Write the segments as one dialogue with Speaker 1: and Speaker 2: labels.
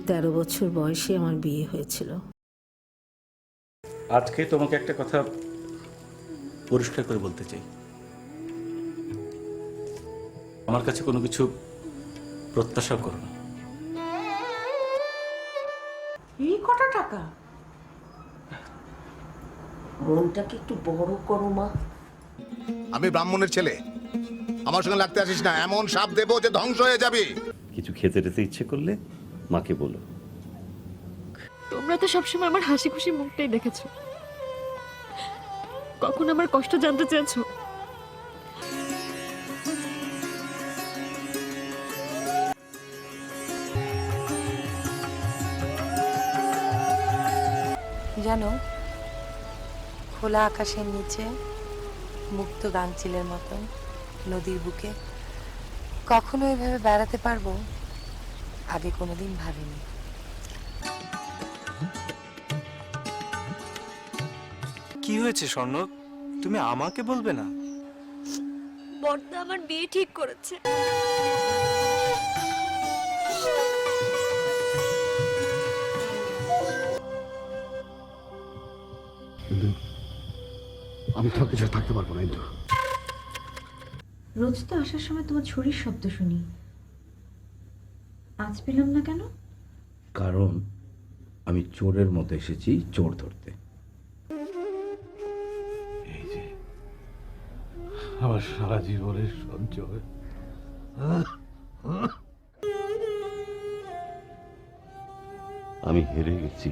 Speaker 1: 13 বছর বয়সে আমার বিয়ে হয়েছিল।
Speaker 2: আজকে তোমাকে একটা কথা পরিষ্কার করে বলতে চাই। আমার কাছে কোনো কিছু প্রত্যাশা করো না।
Speaker 1: এই কত টাকা? মনটাকে একটু বড় করো মা।
Speaker 3: আমি ব্রাহ্মণের ছেলে, আমার সঙ্গে লাগতে আসিস না। এমন সাপ দেবো যে ধ্বংস হয়ে যাবি।
Speaker 4: কিছু খেতে টেতে ইচ্ছে করলে মাকে বলো।
Speaker 5: তোমরা তো সবসময় আমার হাসি খুশি মুখটাই দেখেছো, কখন আমার কষ্ট জানতে চেয়েছো?
Speaker 6: জানো, খোলা আকাশের নিচে মুক্ত গাংচিলের মতন নদীর বুকে কখনো এভাবে বেড়াতে পারবো আগে কোনোদিন ভাবিনি।
Speaker 7: কি হয়েছে স্বর্ণ, তুমি আমাকে বলবে না?
Speaker 5: বড়দা আমার বিয়ে ঠিক করেছে।
Speaker 8: আমি তো কিছু থাকতে পারবো না। কিন্তু
Speaker 9: রোজ তো আসার সময় তোমার ছুরির শব্দ শুনি, আজ পেলাম না কেন?
Speaker 4: কারণ আমি চোরের মতো এসেছি চোর ধরতে।
Speaker 8: এই যে আমার সারা জীবনের সঞ্চয়,
Speaker 4: আমি হেরে গেছি।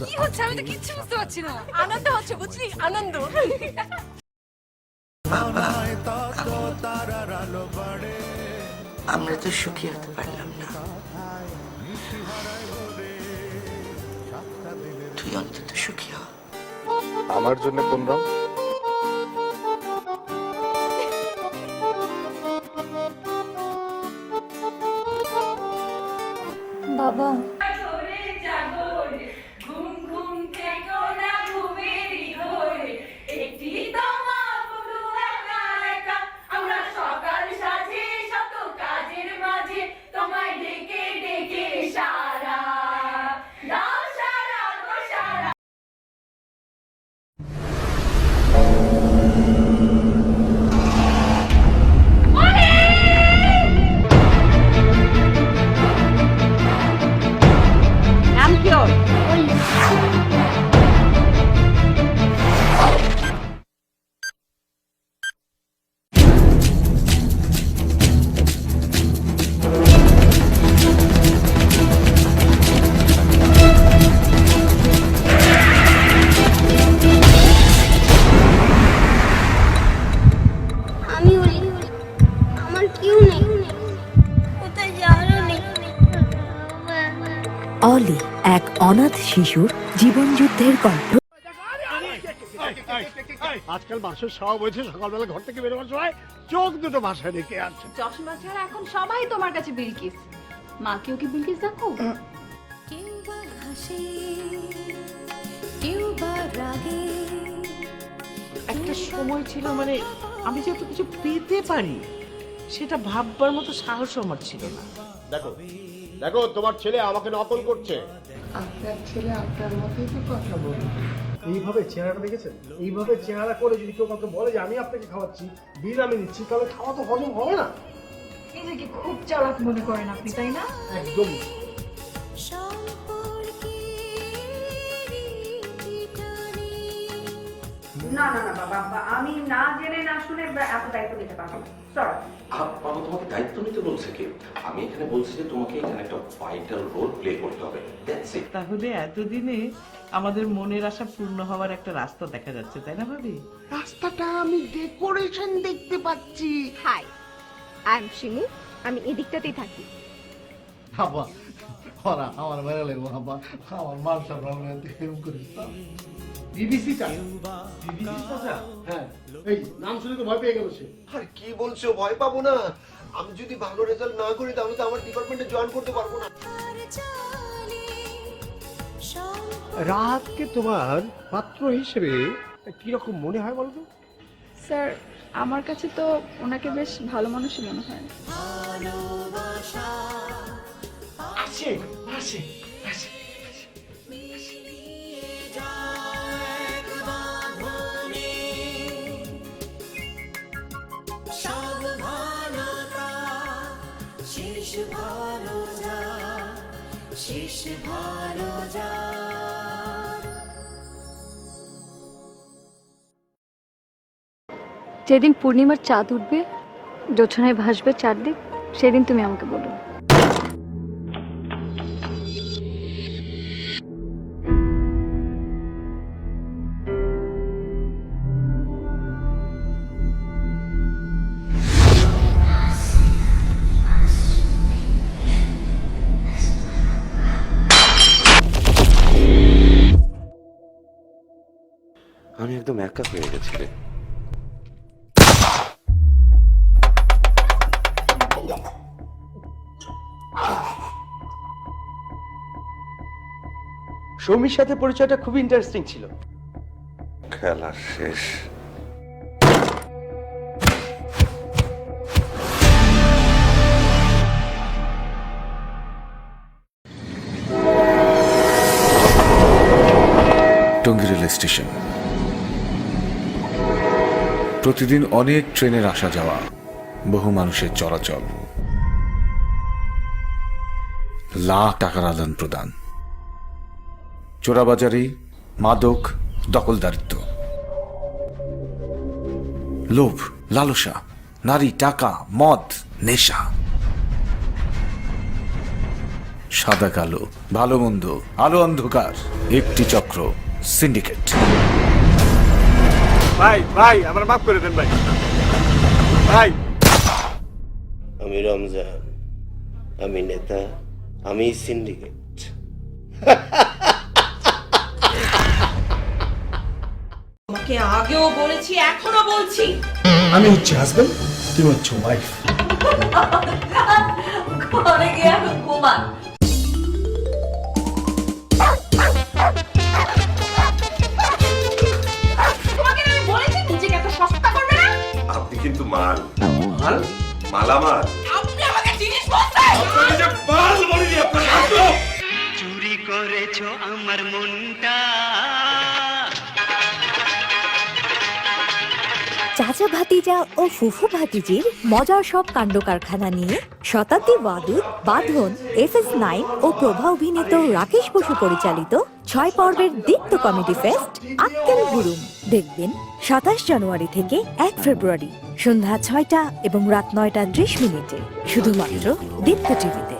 Speaker 5: কি হচ্ছে আমি তো কিচ্ছু বুঝতে পারছি না। আনন্দ হচ্ছে, বুঝলি? আনন্দ।
Speaker 1: আমরা তো সুখী হতে পারলাম না, তুই অন্তত সুখী হ।
Speaker 3: আমার জন্য কোন রং?
Speaker 9: বাবা,
Speaker 5: আমি বলি আমার কেউ নেই, কোথায় যাওয়ারও নেই।
Speaker 9: অলি এক অনাথ শিশুর জীবনযুদ্ধের গল্প।
Speaker 8: আজকাল মানুষের স্বভাব হয়েছে সকালবেলা ঘর থেকে বেরোবার সময় চোখ দুটো বাসায় রেখে আসছে।
Speaker 10: চশমা ছাড়া এখন সবাই তোমার কাছে বিলকিস। মাকেও কি বিলকিস দেখো?
Speaker 6: কেউ বা হাসে, কেউ বা রাগে।
Speaker 1: একটা সময় ছিল মানে আমি যত কিছু পেতে পারি সেটা ভাববার মতো সাহস আমার ছিল না।
Speaker 8: দেখো দেখো, তোমার ছেলে আমাকে নকল করছে।
Speaker 1: আপনার ছেলে আপনার মতোই তো কথা বলে।
Speaker 8: এইভাবে চেহারাটা দেখেছেন? এইভাবে চেহারা করে যদি কেউ কাউকে বলে যে আমি আপনাকে খাওয়াচ্ছি, বিল আমি নিচ্ছি, তাহলে খাওয়া তো হজম হবে না।
Speaker 10: নিজেকে খুব চালাক মনে করেন আপনি, তাই না?
Speaker 8: একদম।
Speaker 10: না না না বাবা, আমি না জেনে না শুনে এত দায়িত্ব নিতে পারবো না। সরি।
Speaker 4: বাবা তোমাকে দায়িত্ব নিতে বলছে কি? আমি এখানে বলছি যে তোমাকে এখানে একটা ভাইটাল রোল প্লে করতে হবে। That's it.
Speaker 1: তাহলে এতদিনে আমাদের মনের আশা পূর্ণ হওয়ার একটা রাস্তা দেখা যাচ্ছে, তাই না ভাবি? রাস্তাটা আমি ডেকোরেশন দেখতে পাচ্ছি।
Speaker 5: হাই, আই এম শিমু, আমি এদিকটাতেই থাকি।
Speaker 8: বাবা ওরা আমার মেরে লাগবো, বাবা আমার মান সম্মান কেমন করিস না। বিবিসি টা, হ্যাঁ, এই নাম শুনে তো ভয় পেয়ে গেল সে।
Speaker 11: আর কি বলছো? ভয় পাবো না। আমি যদি ভালো রেজাল্ট না করি তাহলে তো আমার ডিপার্টমেন্টে জয়েন করতে পারবো না। রাহাতকে তোমার পাত্র হিসেবে কিরকম মনে হয় বলতো?
Speaker 5: স্যার আমার কাছে তো ওনাকে বেশ ভালো মানুষই মনে হয়।
Speaker 1: আসে আসে আসে।
Speaker 9: যেদিন পূর্ণিমার চাঁদ উঠবে, জোছনায় ভাসবে চারদিক, সেদিন তুমি আমাকে বলো।
Speaker 4: আমি একদম একা হয়ে গেছি রে।
Speaker 11: সৌমির সাথে পরিচয়টা খুব ইন্টারেস্টিং ছিল।
Speaker 4: খেলা শেষ।
Speaker 12: টঙ্গী রেল স্টেশন, প্রতিদিন অনেক ট্রেনের আসা যাওয়া, বহু মানুষের চলাচল, লাখ টাকার আদান প্রদান, চোরাবাজারি, মাদক, দখলদারিত্ব, লোভ, লালসা, নারী, টাকা, মদ, নেশা, সাদা কালো, ভালো মন্দ, আলো অন্ধকার, একটি চক্র, সিন্ডিকেট।
Speaker 11: ভাই ভাই আমার মাফ করে দেন ভাই। ভাই
Speaker 13: আমি রমজান, আমি নেতা, আমি সিন্ডিকেট।
Speaker 10: তোমাকে আগেও বলেছি, এখনো বলছি,
Speaker 8: আমি হচ্ছে হাজবেন্ড, তুমি হচ্ছে ওয়াইফ।
Speaker 10: ঘরে গিয়ে এখন ঘুমান। তোমাকে আমি বলেছি নিজেকে এত সস্তা করবে না।
Speaker 4: আপনি কিন্তু মাল মাল মালামাল।
Speaker 10: আপনি আমাকে জিনিস বলছেন।
Speaker 4: আপনাকে যে মাল বলিনি আপনার আসলো।
Speaker 11: চুরি করেছো আমার মনটা।
Speaker 6: চাচা ভাতিজা ও ফুফু ভাতিজির মজার সব কাণ্ড কারখানা নিয়ে শতাব্দী ওয়াদুদ, বাঁধন, FS9 ও প্রভা অভিনীত রাকেশ বসু পরিচালিত 6 পর্বের দীপ্ত কমেডি ফেস্ট আক্কেল হুরুম দেখবেন 27 জানুয়ারি থেকে 1 ফেব্রুয়ারি সন্ধ্যা 6টা এবং রাত 9:30 শুধুমাত্র দীপ্ত টিভিতে।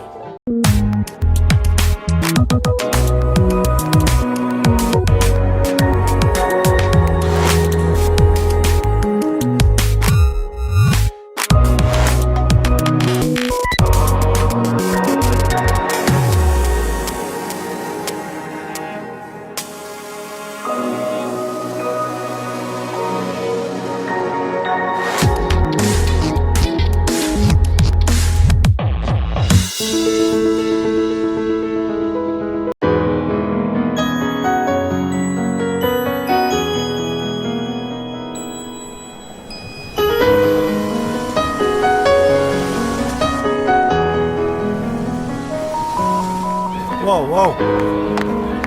Speaker 11: Wow, wow.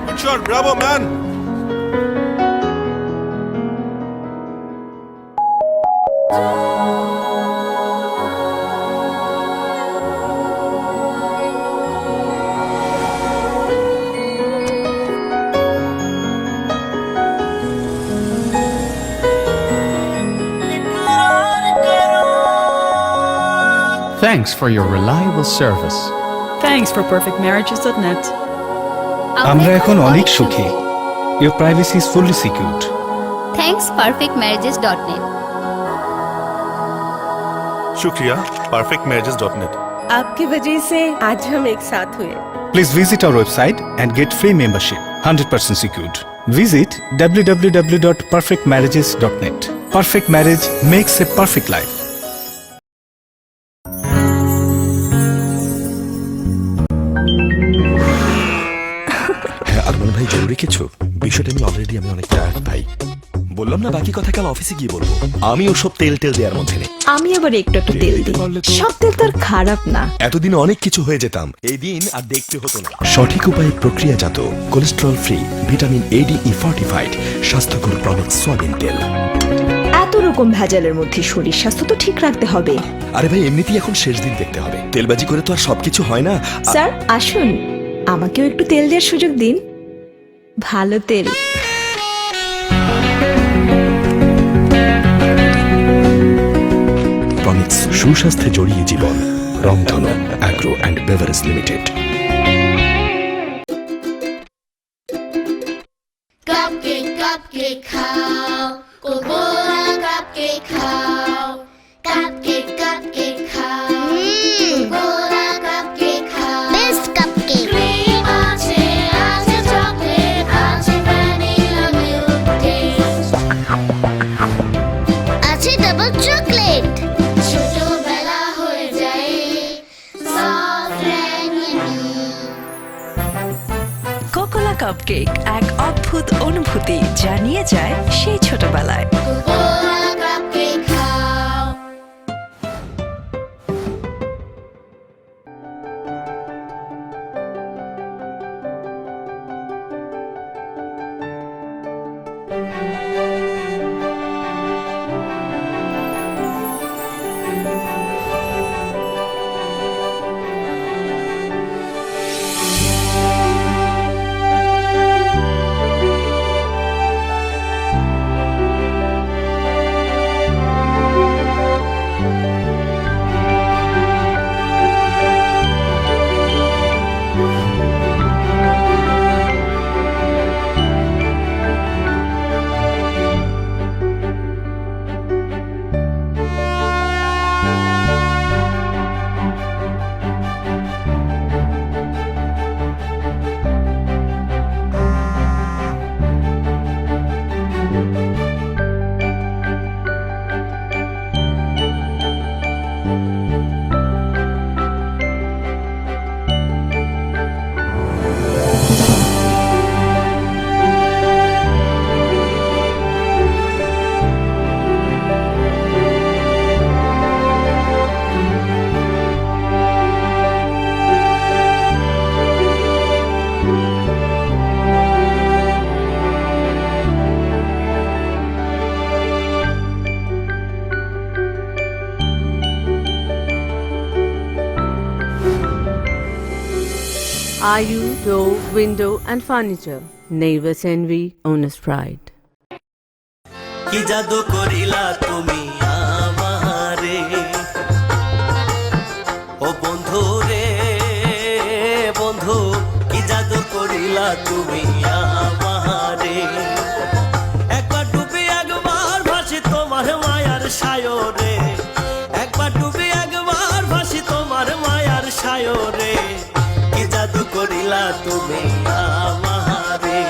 Speaker 11: Good shot, bravo, man.
Speaker 2: Thanks for your reliable service.
Speaker 5: Thanks for perfectmarriages.net.
Speaker 12: আমরা এখন অনেক সুখী। Your privacy is fully secured.
Speaker 6: Thanks perfectmarriages.net.
Speaker 11: शुक्रिया, perfectmarriages.net.
Speaker 6: आपकी वजह से आज हम एक साथ हुए।
Speaker 12: Please visit our website and get free membership, 100% secured. Visit www.perfectmarriages.net. Perfect marriage makes a perfect life.
Speaker 11: আগমন ভাই জরুরি ভেবে কিছু বিষয়টা আমি অনেক টায়ার্ড ভাই। বললাম না বাকি কথা কাল অফিসে গিয়ে বলবো। আমি ওসব তেল দেওয়ার মধ্যে নেই।
Speaker 6: আমি আবার একটু তেল দিই, সব তেল তো আর খারাপ না।
Speaker 11: এতদিন অনেক কিছু হয়ে যেতাম, এই দিন আর দেখতে হতো না। সঠিক উপায়ে প্রক্রিয়াজাত, cholesterol free, vitamin ADE fortified, স্বাস্থ্যকর প্রমিক্স সয়াবিন তেল।
Speaker 6: এত রকম ভেজালের মধ্যে শরীর স্বাস্থ্য তো ঠিক রাখতে হবে।
Speaker 11: আরে ভাই, এমনিতেই এখন শেষ দিন দেখতে হবে, তেলবাজি করে তো আর সবকিছু হয় না।
Speaker 6: স্যার আসুন, আমাকেও একটু তেল দেওয়ার সুযোগ দিন, ভালো তেল।
Speaker 11: প্রমিক্স, সুস্বাস্থ্যে জড়িয়ে জীবন। রংধনু agro and beverage limited.
Speaker 5: Cupcake cupcake খাও কোকোরা কাপকেক খাও কাপকেক কাপকেক খাও কোকোরা কাপকেক খাও বেস্ট কাপকেক ক্রিম আছে আছে চকলেট আছে ভ্যানিলা মিল্ক টেস্ট আছে ডাবল চকলেট ছোটবেলা হয়ে যায় soft and yummy
Speaker 6: Cocola cupcake এক অদ্ভুত অনুভূতি যা নিয়ে যায় সেই ছোটবেলায়।
Speaker 5: কোকোরা কাপকেক খাও
Speaker 14: Ayu Door Window and Furniture, Neighbors Envy, Owner's Pride.
Speaker 15: কি জাদু করিলা তুমি আমারে ও বন্ধু রে বন্ধু, কি জাদু করিলা তুমি আমারে। একবার ডুবি একবার ভাসি তোমার মায়ার সায়রে, একবার ডুবি একবার ভাসি তোমার মায়ার সায়রে। কি জাদু করিলা তুমি আমারে,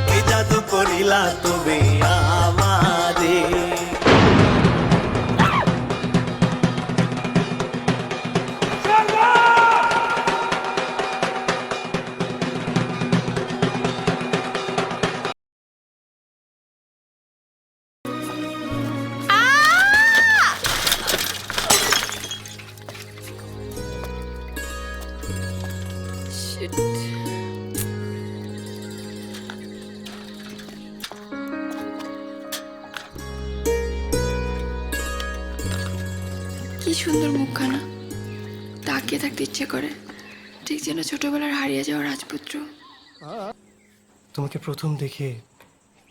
Speaker 15: কি জাদু করিলা তুমি আমারে।
Speaker 5: কি সুন্দর মুখখানা, তাকিয়ে থাকতে ইচ্ছে করে, ঠিক যেন ছোটবেলার হারিয়ে যাওয়া রাজপুত্র।
Speaker 7: তোমাকে প্রথম দেখে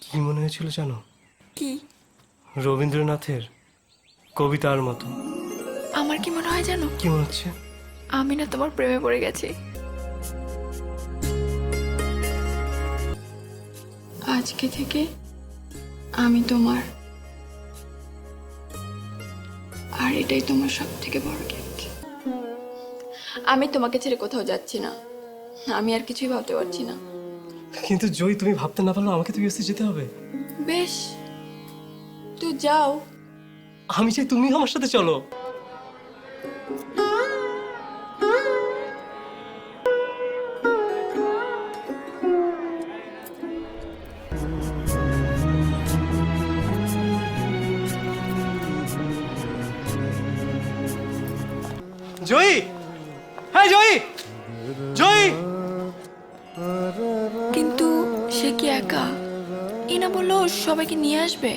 Speaker 7: কি মনে হয়েছিল জানো?
Speaker 5: কি?
Speaker 7: রবীন্দ্রনাথের কবিতার মতো।
Speaker 5: আমার কি মনে হয় জানো?
Speaker 7: কি মনে হচ্ছে?
Speaker 5: আমি না তোমার প্রেমে পড়ে গেছি। আজকে থেকে আমি তোমার, আর এটাই তোমার সব থেকে বড় গিফট। আমি তোমাকে ছেড়ে কোথাও যাচ্ছি না, আমি আর কিছুই ভাবতে পারছি না।
Speaker 7: কিন্তু জয়, তুমি ভাবতে না পারলেও আমাকে তো ইউএসএ যেতে হবে।
Speaker 5: বেশ, তুই যাও।
Speaker 7: আমি চাই তুমি আমার সাথে চলো।
Speaker 2: জয়ী, হ্যাঁ জয়ী, জয়ী।
Speaker 5: কিন্তু সে কি একা? ইনা বললো সবাইকে নিয়ে আসবে।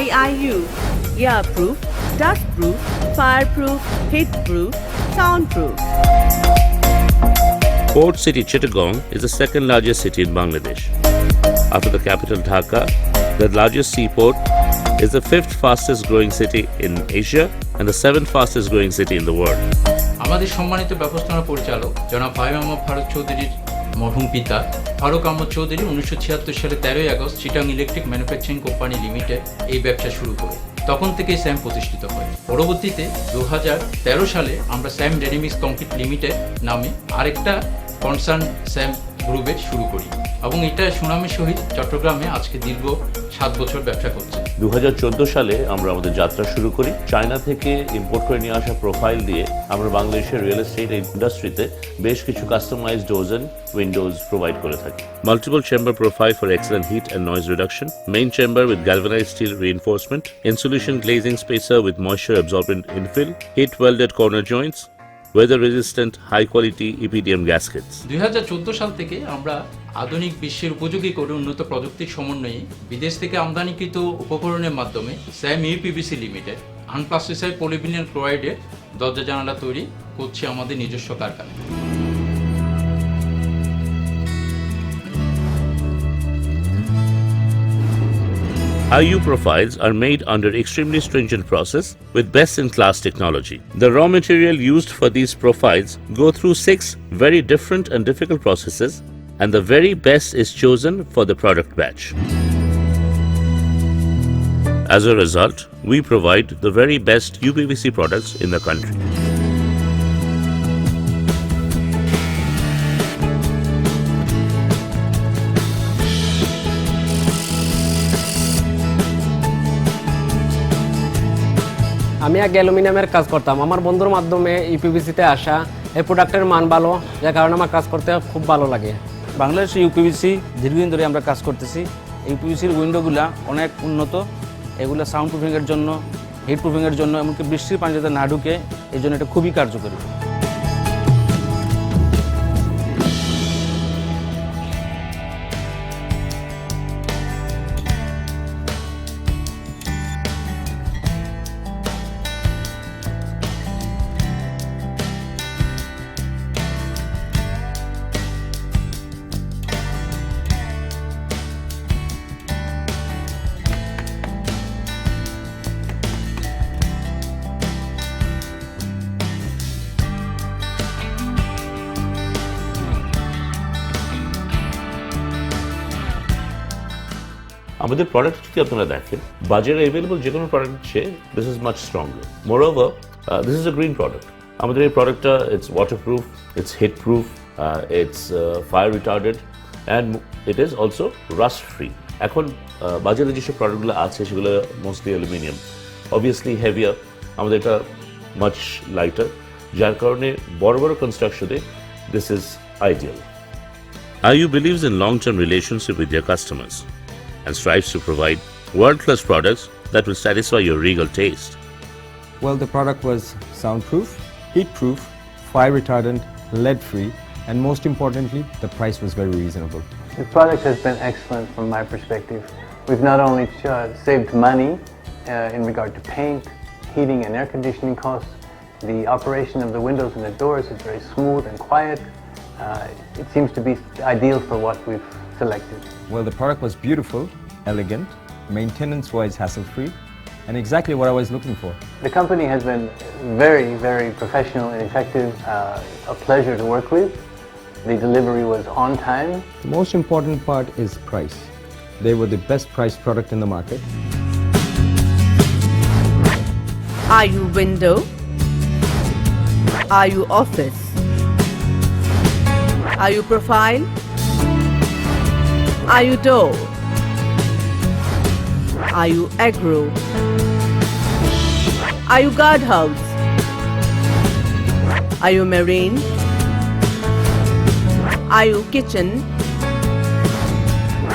Speaker 14: YIU, airproof, dustproof, fireproof, heatproof, soundproof.
Speaker 16: Port City Chittagong is the second largest city in Bangladesh. After the capital Dhaka, the largest seaport, is the fifth fastest growing city in Asia and the seventh fastest growing city in the world.
Speaker 2: আমাদের সম্মানিত ব্যবস্থাপনা পরিচালক জনাব ভাই মোহাম্মদ ফারুক চৌধুরীর মরহুম পিতা ফারুক আহমদ চৌধুরী 1976 সালে 13 August Chittagong electric manufacturing company limited এই ব্যবসা শুরু করে। তখন থেকেই স্যাম প্রতিষ্ঠিত হয়। পরবর্তীতে 2013 সালে আমরা স্যাম রেডিমিক্স কংক্রিট লিমিটেড নামে আরেকটা কনসার্ন স্যাম গ্রুপের শুরু করি এবং এটা সুনামের সহিত চট্টগ্রামে আজকে দীর্ঘ 7 বছর ব্যবসা করছে।
Speaker 16: 2014 সালে আমরা আমাদের যাত্রা শুরু করি। চায়না থেকে ইম্পোর্ট করে নিয়ে আসা প্রোফাইল দিয়ে আমরা বাংলাদেশের রিয়েল এস্টেট ইন্ডাস্ট্রিতে বেশ কিছু customised doors and windows provide করে থাকি। Multiple chamber profile for excellent heat and noise reduction, main chamber with galvanised steel reinforcement, insulation glazing spacer with moisture absorbent infill, heat welded corner joints, weather resistant high quality EPDM gaskets.
Speaker 2: 2014 সাল থেকে আমরা আধুনিক বিশ্বের উপযোগী করে উন্নত প্রযুক্তির সমন্বয়ে বিদেশ থেকে আমদানিকৃত উপকরণের মাধ্যমে স্যাম ইউপিভিসি লিমিটেড আনপ্লাস্টিসাইড পলিভিনাইল ক্লোরাইডের দরজা জানালা তৈরি করছে আমাদের নিজস্ব কারখানায়।
Speaker 16: IU profiles are made under extremely stringent process with best-in-class technology. The raw material used for these profiles go through 6 very different and difficult processes, and the very best is chosen for the product batch. As a result, we provide the very best UPVC products in the country.
Speaker 17: আমি আগে অ্যালুমিনিয়ামের কাজ করতাম, আমার বন্ধুর মাধ্যমে ইউপিভিসিতে আসা, এই প্রোডাক্টের মান ভালো, যার কারণে আমার কাজ করতে খুব ভালো লাগে।
Speaker 18: বাংলাদেশে ইউপিভিসি দীর্ঘদিন ধরে আমরা কাজ করতেছি। ইউপিভিসির উইন্ডোগুলো অনেক উন্নত, এগুলো সাউন্ড প্রুফিংয়ের জন্য, হিট প্রুফিংয়ের জন্য, এমনকি বৃষ্টির পানি যাতে না ঢুকে এই জন্য এটা খুবই কার্যকরী।
Speaker 16: আমাদের প্রোডাক্ট যদি আপনারা দেখেন, বাজারে অ্যাভেলেবল যে কোনো প্রোডাক্ট চেয়ে this is much stronger. Moreover this is a green product. আমাদের এই প্রোডাক্টটা it's waterproof, it's heat proof, it's fire retarded and it is also rust free. এখন বাজারে যেসব প্রোডাক্টগুলো আছে সেগুলো মোস্টলি অ্যালুমিনিয়াম, অবভিয়াসলি হেভিয়ার, আমাদের এটা মাচ লাইটার, যার কারণে বড় বড় কনস্ট্রাকশনে this is ideal. IU believes in long-term relationship with their customers and strives to provide world-class products that will satisfy your regal taste.
Speaker 19: Well, the product was soundproof, heat-proof, fire retardant, lead-free, and most importantly, the price was very reasonable.
Speaker 20: The product has been excellent from my perspective. We've not only saved money in regard to paint, heating and air conditioning costs, the operation of the windows and the doors is very smooth and quiet. It seems to be ideal for what we've selected.
Speaker 19: Well, the product was beautiful, elegant, maintenance-wise hassle-free, and exactly what I was looking for.
Speaker 20: The company has been very, very professional and effective, a pleasure to work with. The delivery was on time.
Speaker 19: The most important part is price. They were the best priced product in the market.
Speaker 14: Are you window? Are you office? Are you profile? Are you door? Are you agro? Are you guardhouse? Are you marine? Are you kitchen?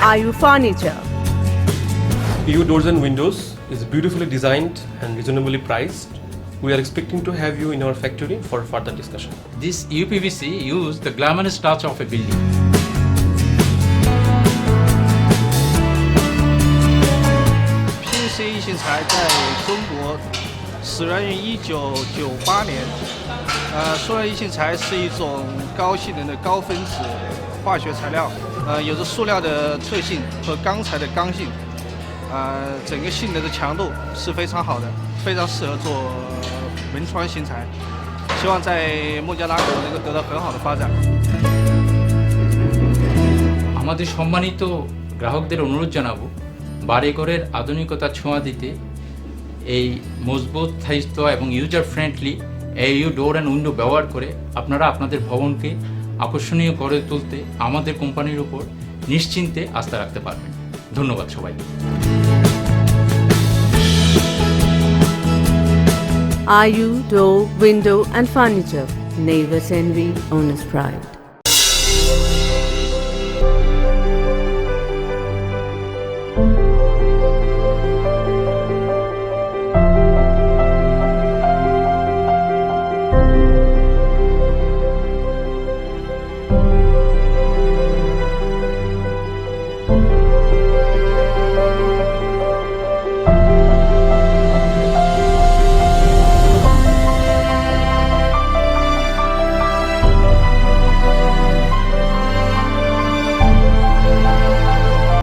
Speaker 14: Are you furniture?
Speaker 21: PU Doors and Windows is beautifully designed and reasonably priced. We are expecting to have you in our factory for further discussion.
Speaker 2: This UPVC used the glamorous touch of a building.
Speaker 22: PVC 异性材在中国始源于1998年。塑料异性材是一种高性能的高分子化学材料，有着塑料的特性和钢材的刚性，整个性能的强度是非常好的，非常适合做文创型材。希望在孟加拉国能够得到很好的发展。
Speaker 2: আমাদের সম্মানিত গ্রাহকদের অনুরোধ জানাবো, বাড়িঘরের আধুনিকতার ছোঁয়া দিতে এই মজবুত, স্থায়িত্ব এবং user friendly AU door and window ব্যবহার করে আপনারা আপনাদের ভবনকে আকর্ষণীয় করে তুলতে আমাদের কোম্পানির উপর নিশ্চিন্তে আস্থা রাখতে পারবেন। ধন্যবাদ সবাইকে।
Speaker 14: IU Door, Window and Furniture. Neighbors envy, owners pride.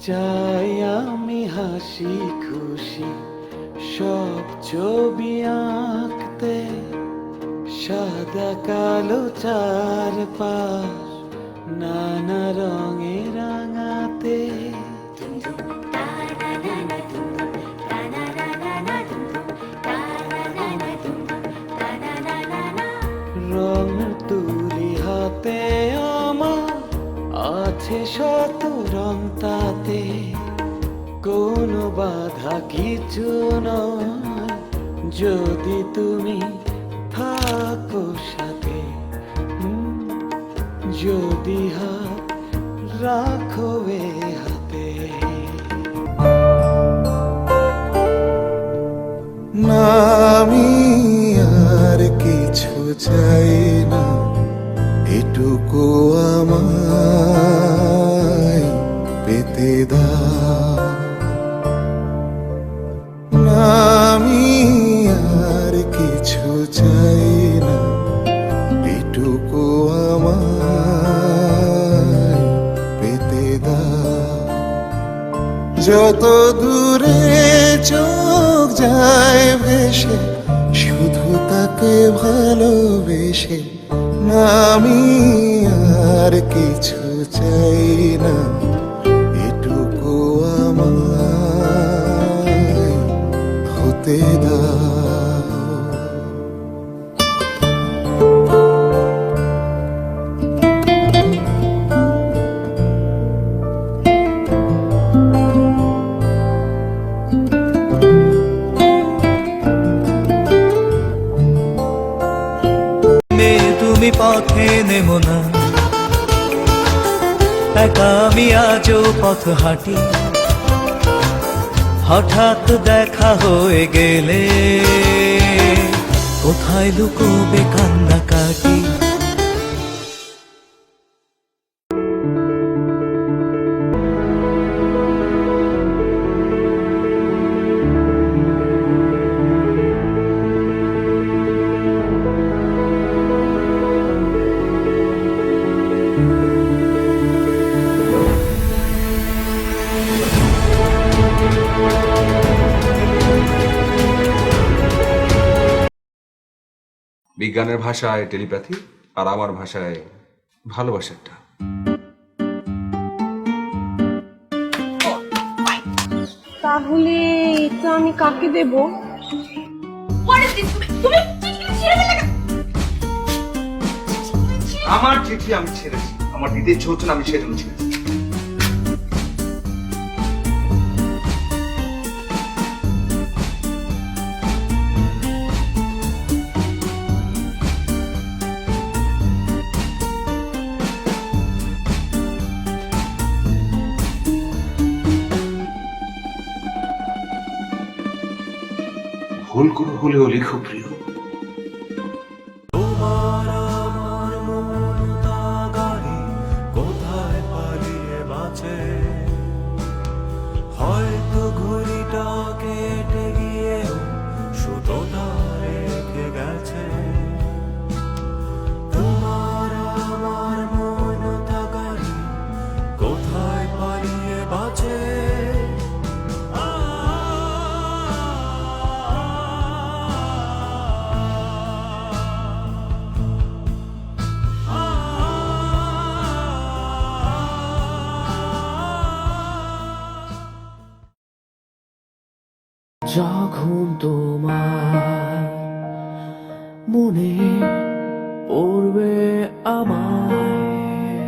Speaker 23: চাই আমি হাসি খুশি সব ছবি আঁকতে, সাদা কালো চারপাশ নানা রঙে রাঙাতে। রং তুলি হাতে আমার আছে শত রং, তাতে কোনো বাধা কিছু নয়, যদি তুমি থাকো সাথে, যদি হাত রাখো এ হাতে।
Speaker 1: না আমি আর কিছু চাই না, এটুকু আমায় পেতে দাও। না আমি আর কিছু চাই না, এটুকু আমায় পেতে দাও। যত দূরে চোখ যায় ভেসে, শুধু তাকে ভালোবেসে। না আমি আর কিছু চাই না, এটুকু আমায় হতে দাও।
Speaker 23: তুমি পথে নেমো না, একা আমি আজও পথ হাঁটি। হঠাৎ দেখা হয়ে গেলে কোথায় লুকোবে কান্নাকাটি।
Speaker 3: বিজ্ঞানের ভাষায় টেলিপ্যাথি, আর আমার ভাষায় ভালোবাসাটা।
Speaker 9: তাহলে এটা আমি কাকে দেব?
Speaker 3: আমার চিঠি আমি ছেড়েছি, আমার দিতে ইচ্ছে হচ্ছে না, আমি সেজন্য ছেড়েছি। ভুল করে হলেও লিখো প্রিয়।
Speaker 23: কোথায় পালিয়ে বাঁচে, হয়তো ঘড়িটা কেটে গিয়েও সুতোটা রেখে গেছে। তোমার আমার মনটা গাড়ি কোথায় পালিয়ে বাঁচে। যখন তোমার মনে পড়বে আমায়,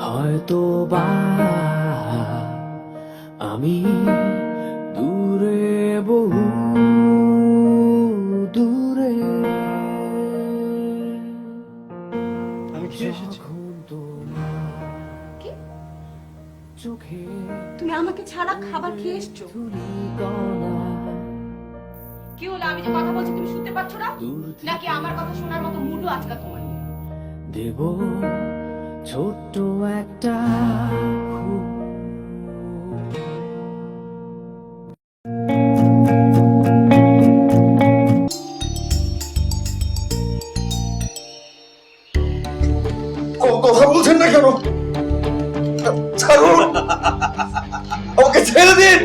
Speaker 23: হয়তো বা আমি দূরে বহু দূরে।
Speaker 7: আমি ফিরে এসেছি।
Speaker 9: চোখে তুমি আমাকে ছাড়া খাবার খেয়ে এসছো? কি হলো, আমি যে কথা বলছি তুমি শুনতে পাচ্ছ না? নাকি আমার কথা শোনার মতো মুডও আজকাল তোমার নেই?
Speaker 23: দেব ছোট্ট একটা
Speaker 1: কথা বলছেন না কেন? ছাড়ুন, আমাকে ছেড়ে দিন।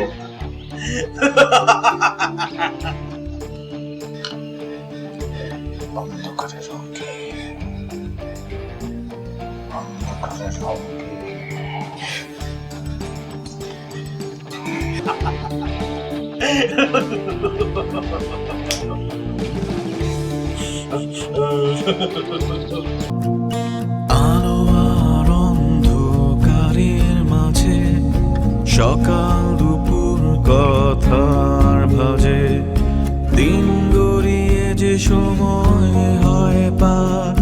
Speaker 1: অন্ধকারের রঙে, অন্ধকারের রঙে।
Speaker 23: আলো আর অন্ধকারের মাঝে সকাল দুপুর কথার ভাজে দিন গড়িয়ে যে সময় হয় পার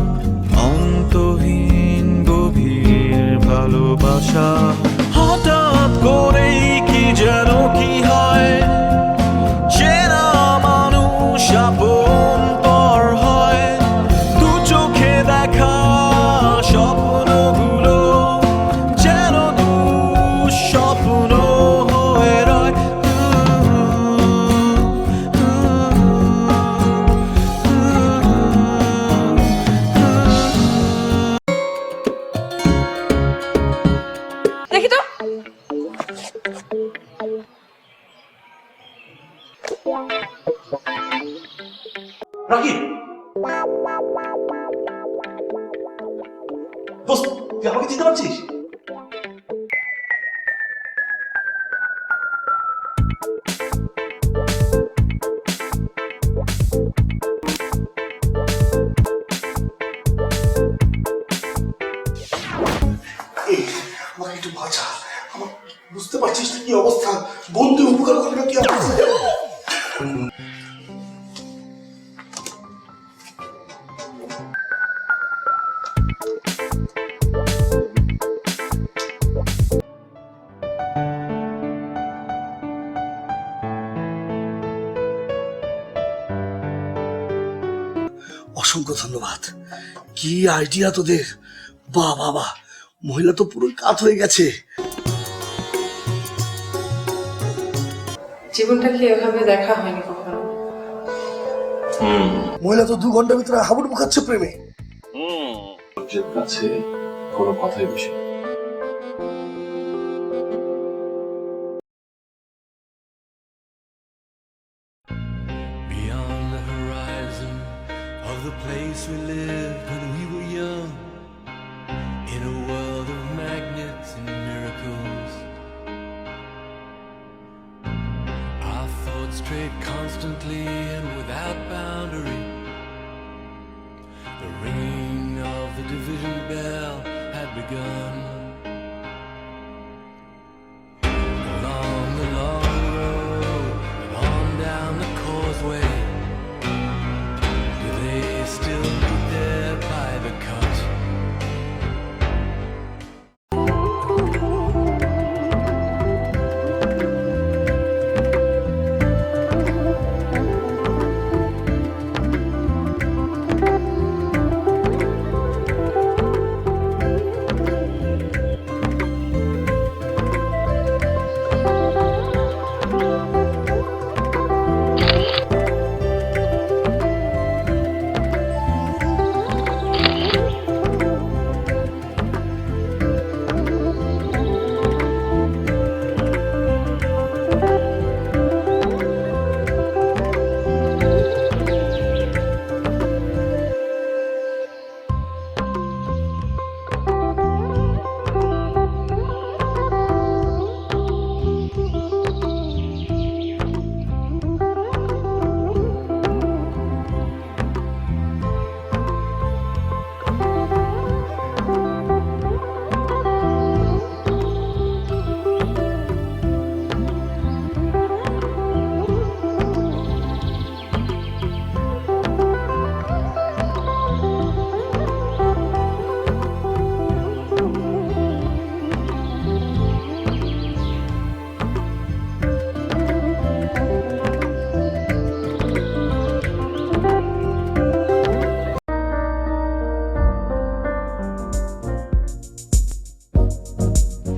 Speaker 23: অন্তহীন গভীর ভালোবাসা হঠাৎ করেই কি যেন কি হয় চেনা মানুষ আপন পর হয় দু চোখে দেখা স্বপ্নগুলো যেন দুঃস্বপ্ন হয়ে রয়
Speaker 9: দেখি তো
Speaker 4: রাকিব দোস্ত তুই আমাকে চিনতে পারছিস?
Speaker 1: এই আমাকে একটু বাঁচা, আমার বুঝতে পারছিস না কি অবস্থা, বন্ধু উপকার করবে না কি অবস্থা। অসংখ্য ধন্যবাদ, কি আইডিয়া তোদের, বাহ বাহ বাহ, মহিলা তো পুরো কাত হয়ে গেছে।
Speaker 8: জীবনটাকে এভাবে দেখা হয়নি কখনো।
Speaker 1: মহিলা তো 2 ঘন্টার ভিতরে হাবুডুবু খাচ্ছে প্রেমে।
Speaker 4: সূর্যের কাছে কোনো কথাই বেশি না।
Speaker 23: Beyond the horizon of the place we lived when we were young, in a world of magnets and miracles, our thoughts strayed constantly and without boundary. The ringing of the division bell had begun. Along the long road and on down the causeway, do they still meet there by the cut?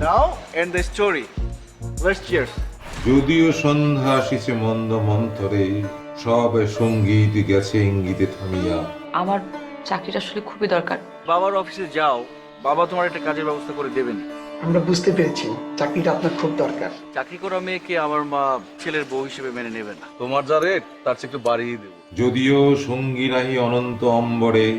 Speaker 10: Now end the story. Let's cheers.
Speaker 13: যদিও সন্ধ্যা আসিছে মন্দ মন্থরে, সবে সঙ্গীত গেছে ইঙ্গিতে থামিয়া।
Speaker 8: আমার চাকরিটা আসলে খুবই দরকার।
Speaker 10: বাবার অফিসে যাও, বাবা তোমার একটা কাজের ব্যবস্থা করে দেবেন।
Speaker 7: আমরা বুঝতে পেরেছি চাকরিটা আপনার খুব দরকার।
Speaker 10: চাকরি করা মেয়েকে আমার মা ছেলের বউ হিসেবে মেনে নেবে না। তোমার যা রেট তার চেয়ে একটু বাড়িয়ে দেবো।
Speaker 13: যদিও সঙ্গী নাহি অনন্ত অম্বরে,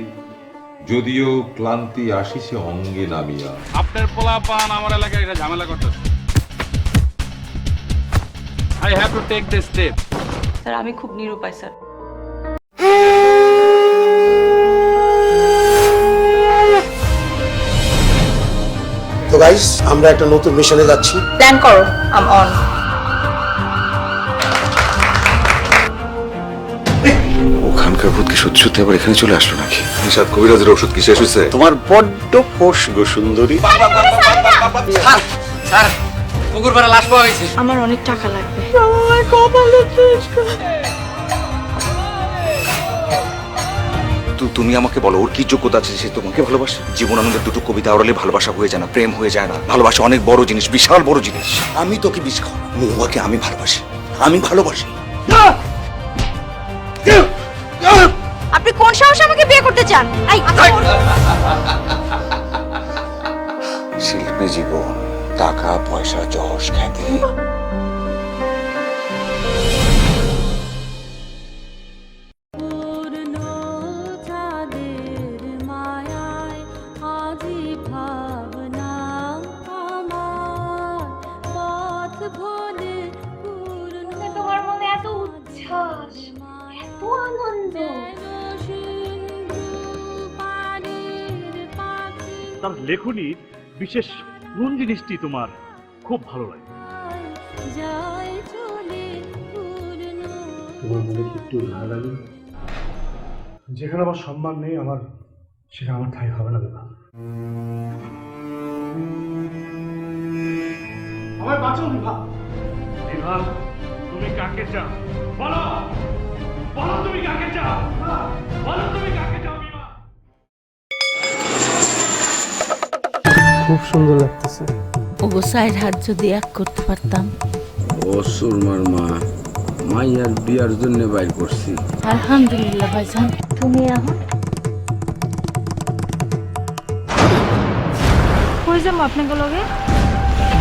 Speaker 13: যদিও ক্লান্তি আসিছে অঙ্গে নামিয়া।
Speaker 18: আপনার পোলা পান আমার এলাকায় এটা ঝামেলা করতেছে। I have to take this step.
Speaker 8: Sir আমি খুব নিরুপায় স্যার।
Speaker 1: তো গাইস, আমরা একটা নতুন মিশনে যাচ্ছি।
Speaker 8: প্ল্যান করো, আম অন।
Speaker 3: সত্যি সত্যি আবার এখানে চলে আসলো নাকি? নিশাদ কবিরাজের ওষুধ কি শেষ হয়েছে?
Speaker 6: তোমার বড্ড ফোর্স গো সুন্দরী।
Speaker 17: স্যার পুকুর পাড়ে লাশ পাওয়া গেছে।
Speaker 5: আমার অনেক টাকা লাগবে।
Speaker 3: তুমি আমাকে বলো ওর কি যোগ্যতা আছে সে তোমাকে ভালোবাসে? জীবনানন্দের দুটো কবিতা ওরালে ভালোবাসা হয়ে যায় না, প্রেম হয়ে যায় না। ভালোবাসা অনেক বড় জিনিস, বিশাল বড় জিনিস। আমি তোকে বিষ খাও, মহুয়াকে আমি ভালোবাসি, আমি ভালোবাসি।
Speaker 9: আপনি কোন সাহসে আমাকে বিয়ে করতে চান?
Speaker 3: শিল্পী জীবন, টাকা পয়সা, যশ খ্যাতি।
Speaker 9: তোমার মনে এত উচ্ছ্বাস, এত আনন্দ।
Speaker 11: তার লেখনীর বিশেষ কোন জিনিসটি তোমার খুব ভালো লাগে?
Speaker 1: তোমার মনে কি একটু ভালো লাগে? যেখানে আমার সম্মান নেই, আমার সেখানে আমার ঠাঁই হবে না বিভা। আমার বাঁচাও বিভা।
Speaker 11: বিভা, তুমি কাকে চাও? বলো, বলো তুমি কাকে চাও? বলো তুমি কাকে চাও বিভা?
Speaker 7: খুব সুন্দর লাগতেছে।
Speaker 14: ওগো সাইড হাত যদি এক করতে পারতাম।
Speaker 12: ও সুরমার মা, মাইয়ার বিয়ার জন্য বাইর করছি।
Speaker 14: আলহামদুলিল্লাহ ভাইজান। তুমি এখন
Speaker 9: কই যাবো আপনাকে লগে?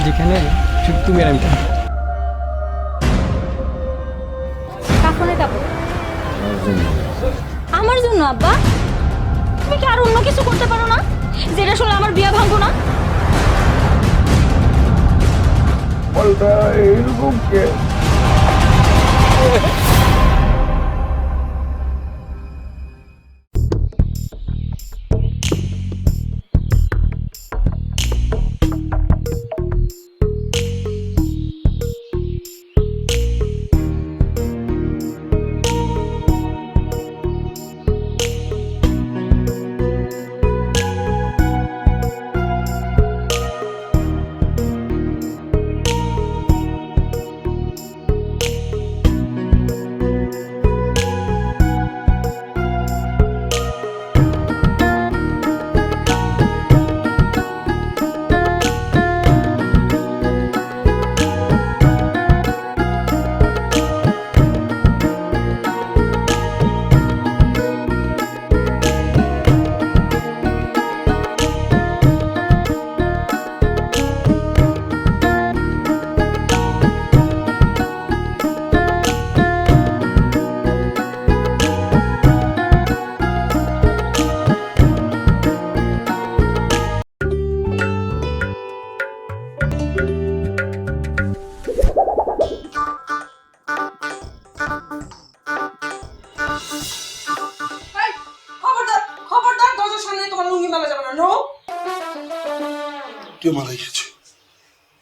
Speaker 7: যেখানে শুধু তুমি আর আমি থাকবো।
Speaker 9: কাফনে যাবো? আমার জন্য আব্বা? তুমি কি আর অন্য কিছু করতে পারো না যেটা শুনে আমার বিয়ে ভাঙবো না?
Speaker 6: এরকম কে?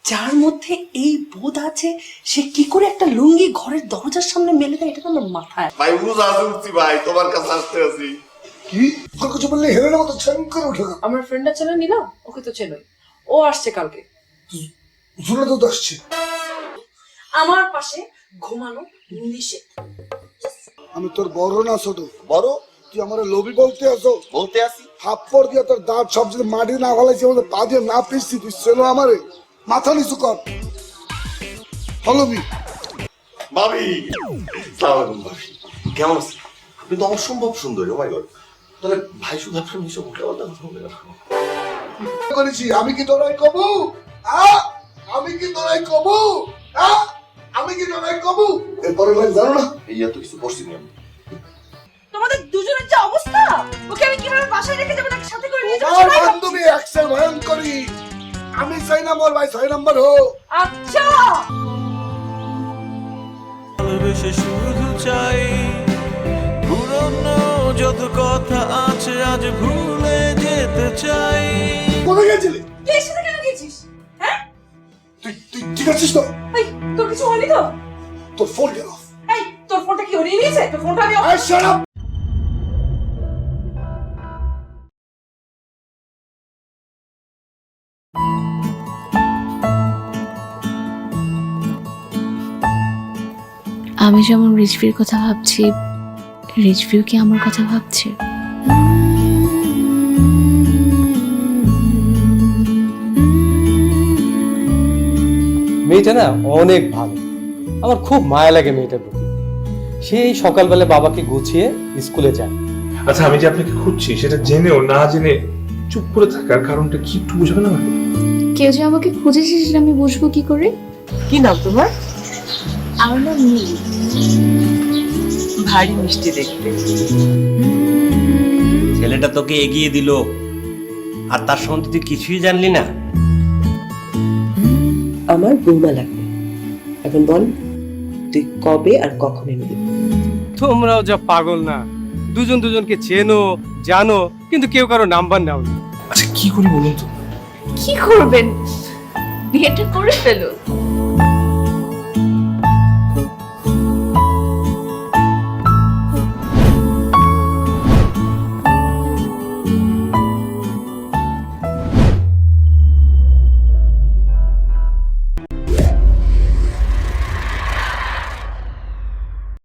Speaker 24: যার মধ্যে এই বোধ আছে সে কি করে একটা লুঙ্গি ঘরের দরজার সামনে মেলে দেয়, এটা তো আমার মাথায়।
Speaker 6: ভাই বুঝা উঠছি ভাই, তোমার কাছে আসতে আছি।
Speaker 24: কি আর কিছু বললে হেরের মতো ছ্যাং করে উঠে গেল। আমার ফ্রেন্ডটা ছিল নিলাম, ওকে তো চেনই, ও আসছে কালকে।
Speaker 1: জুনে তো আসছে
Speaker 24: আমার পাশে ঘুমানো নিষেধ।
Speaker 1: আমি তোর বড় না ছোট? বড়। তুই আমার লোভি বলতে আসো? বলতে আসি। থাপ্পড় দিয়ে তোর দাঁত সব যদি মাটি না ফেলাইছি, আমাদের পা দিয়ে না পিসছি, তুই ছিল আমারে মাথা নিচু কর। হলবি
Speaker 6: ভাবি, সালাম আলাইকুম ভাবি। কেমন আছেন? আপনি তো অসম্ভব সুন্দরী। ও মাই গড। তাহলে ভাই শুধু আপনার নিশ্চয় উল্টা পাল্টা কথা বলে রাখো
Speaker 1: করেছি। আমি কি তোরাই কবু? আমি কি তোরাই কবু? আমি কি তোরাই কবু? এরপরে ভাই জানো না
Speaker 6: এই এত কিছু করছি না আমি।
Speaker 24: তোমাদের দুজনের যে অবস্থা, ওকে আমি কিভাবে বাসায় রেখে যাবো, নাকি সাথে করে নিয়ে যাবো?
Speaker 1: আমার বান্ধবী এক্সেল ভয়ঙ্করী। আমি চাই না মোর ভাই 6 নম্বর হোক।
Speaker 24: আচ্ছা,
Speaker 15: ভালোবেসে শুধু চাই পুরনো যত কথা আছে আজ ভুলে যেতে চাই।
Speaker 1: কোথায় গেছিলি?
Speaker 24: তুই এর সাথে কেন গেছিস? হ্যাঁ,
Speaker 1: তুই ঠিক আছিস তো?
Speaker 24: এই তোর কিছু হয়নি তো?
Speaker 1: তোর ফোন গেল।
Speaker 24: এই তোর ফোনটা কি উড়িয়ে নিয়েছে? তোর ফোনটা আমি
Speaker 1: এই শাট আপ।
Speaker 16: আমি যেমন রিজভির কথা ভাবছি, রিজভিও কি আমার কথা ভাবছে?
Speaker 7: মেয়েটা না অনেক ভালো, আমার খুব মায়া লাগে মেয়েটার প্রতি। সেই সকালবেলা বাবাকে গুছিয়ে স্কুলে যায়।
Speaker 11: আচ্ছা, আমি যে আপনাকে খুঁজছি সেটা জেনেও না জেনে চুপ করে থাকার কারণটা কি একটু বুঝবে না?
Speaker 16: কেউ যে আমাকে খুঁজেছে সেটা আমি বুঝবো কি করে?
Speaker 24: কি নাম তোমার?
Speaker 16: আমার নাম নীল।
Speaker 24: ভারী মিষ্টি দেখতে।
Speaker 19: ছেলেটা তোকে এগিয়ে দিল আর তার সম্বন্ধে তুই কিছুই জানলি না?
Speaker 24: আমার বৌমা লাগবে। এখন বল তুই কবে আর কখন এনে দিবি?
Speaker 7: তোমরাও যা পাগল না, দুজন দুজনকে চেনো জানো, কিন্তু কেউ কারো নাম্বার নাও না।
Speaker 11: আচ্ছা, কি করি বলুন তো?
Speaker 16: কি করবেন? বিয়েটা করে ফেলো।